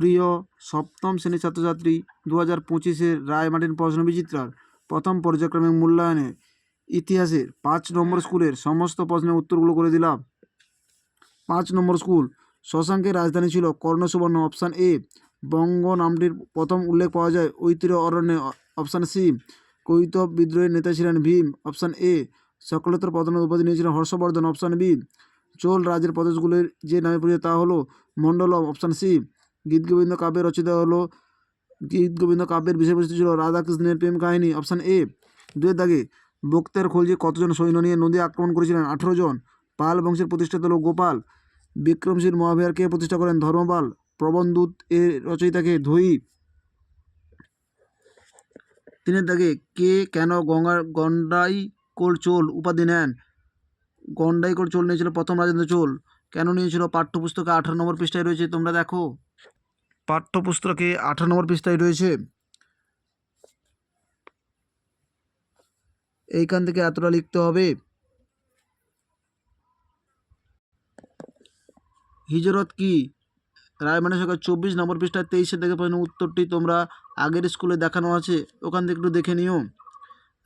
প্রিয় সপ্তম শ্রেণীর ছাত্রছাত্রী, 2025-এর রায়মার্টিন প্রশ্ন বিচিত্রার প্রথম পর্যায়ক্রমিক মূল্যায়নে ইতিহাসের 5 নম্বর স্কুলের সমস্ত প্রশ্নের উত্তরগুলো করে দিলাম। 5 নম্বর স্কুল, শশাঙ্কের রাজধানী ছিল কর্ণসুবর্ণ। Option A. বঙ্গ নামটির প্রথম উল্লেখ পাওয়া যায় ঐতিহ্য অরণ্যে। Option C. কৈতব বিদ্রোহের নেতা ছিলেন ভীম। Option A. সকলেতর প্রধানের উপাধি নিয়েছিলেন হর্ষবর্ধন। Option B. চোল রাজের প্রদেশগুলির যে নামে পরিচিত তা হলো মণ্ডলম। Option C. গীতগোবিন্দ কাব্যের রচিত হলো গীতগোবিন্দ কাব্যের বিষয়বস্তু ছিল রাধাকৃষ্ণের প্রেম কাহিনী। Option A. 2 দাগে, বক্তের খলজি কতজন সৈন্য নিয়ে নদী আক্রমণ করেছিলেন? 18 জন। পাল বংশের প্রতিষ্ঠাতা হলো গোপাল। বিক্রমশীল মহাবিহার কে প্রতিষ্ঠা করেন? ধর্মপাল। প্রবন্ধদূত এর রচয়িতাকে? ধোয়ী। 3 দাগে, কে কেন গন্ডাইকোল চোল উপাধি নেন? গন্ডাইকোল চোল নিয়েছিল প্রথম রাজেন্দ্র চোল। কেন নিয়েছিল? পাঠ্যপুস্তকে 18 নম্বর পৃষ্ঠায় রয়েছে, তোমরা দেখো। পাঠ্যপুস্তকে 18 নম্বর পৃষ্ঠায় রয়েছে। এইখান থেকে এতটা লিখতে হবে। হিজরত কি? রায়মার্টিন সরকার 24 নম্বর পৃষ্ঠায় 23 থেকে প্রশ্নের উত্তরটি তোমরা আগের স্কুলে দেখানো আছে, ওখান থেকে একটু দেখে নিও।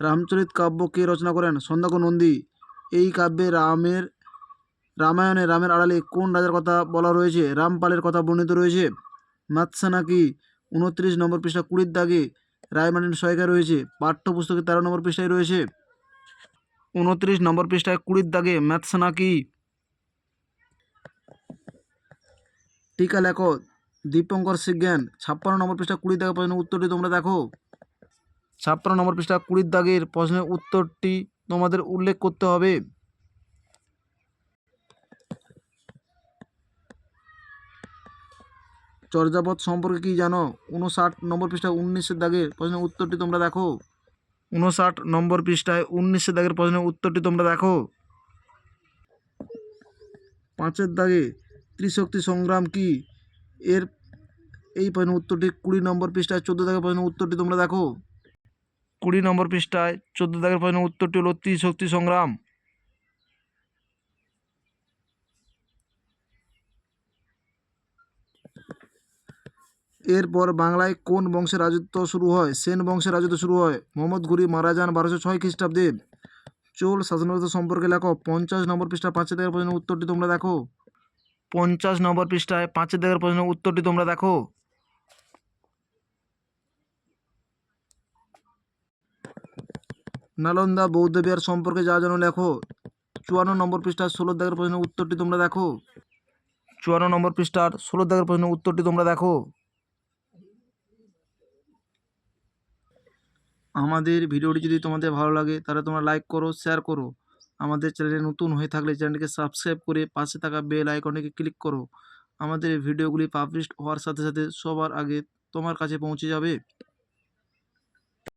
রামচরিত কাব্য কে রচনা করেন? সন্ধ্যাকর নন্দী। এই কাব্যে রামায়ণে রামের আড়ালে কোন রাজার কথা বলা রয়েছে? রামপালের কথা বর্ণিত রয়েছে। মাৎসানা কি? 29 নম্বর পৃষ্ঠা 20 দাগে রায়মার্টিন সহায়িকা রয়েছে। পাঠ্যপুস্তকে 13 নম্বর পৃষ্ঠায় রয়েছে। 29 নম্বর পৃষ্ঠায় 20 দাগে ম্যাথসানা কি? টিকা লেখো। দীপঙ্কর সিজ্ঞান। 56 নম্বর পৃষ্ঠা 20 দাগে প্রশ্নের উত্তরটি তোমরা দেখো। 56 নম্বর পৃষ্ঠা 20 দাগের প্রশ্নের উত্তরটি তোমাদের উল্লেখ করতে হবে। চর্যাপদ সম্পর্কে কি জানো? 59 নম্বর পৃষ্ঠায় 19 দাগের প্রশ্নের উত্তরটি তোমরা দেখো। 59 নম্বর পৃষ্ঠায় 19 দাগের প্রশ্নের উত্তরটি তোমরা দেখো। 5 দাগে ত্রিশক্তি সংগ্রাম কি? এই প্রশ্নের উত্তরটি 20 নম্বর পৃষ্ঠায় 14 দাগের প্রশ্নের উত্তরটি তোমরা দেখো। 20 নম্বর পৃষ্ঠায় 14 দাগের প্রশ্নের উত্তরটি হলো ত্রিশক্তি সংগ্রাম। এরপর বাংলায় কোন বংশের রাজত্ব শুরু হয়? সেন বংশের রাজত্ব শুরু হয়। মোহাম্মদ ঘুরি মারা যান 1206 খ্রিস্টাব্দে। চোল শাসন ব্যবস্থা সম্পর্কে লেখো। 50 নম্বর পৃষ্ঠা 5 দাগের প্রশ্নের উত্তরটি তোমরা দেখো। 50 নম্বর পৃষ্ঠায় 5 দাগের প্রশ্নের উত্তরটি তোমরা দেখো। নালন্দা বৌদ্ধবিহার সম্পর্কে যা জানো লেখো। 54 নম্বর পৃষ্ঠার 16 দাগের প্রশ্নের উত্তরটি তোমরা দেখো। 54 নম্বর পৃষ্ঠার 16 দাগের প্রশ্নের উত্তরটি তোমরা দেখো। আমাদের ভিডিওটি যদি তোমাদের ভালো লাগে তাহলে তোমরা লাইক করো, শেয়ার করো। আমাদের চ্যানেলে নতুন হয়ে থাকলে চ্যানেলটিকে সাবস্ক্রাইব করে পাশে থাকা বেল আইকনটিকে ক্লিক করো। আমাদের ভিডিওগুলি পাবলিশ হওয়ার সাথে সাথে সবার আগে তোমার কাছে পৌঁছে যাবে।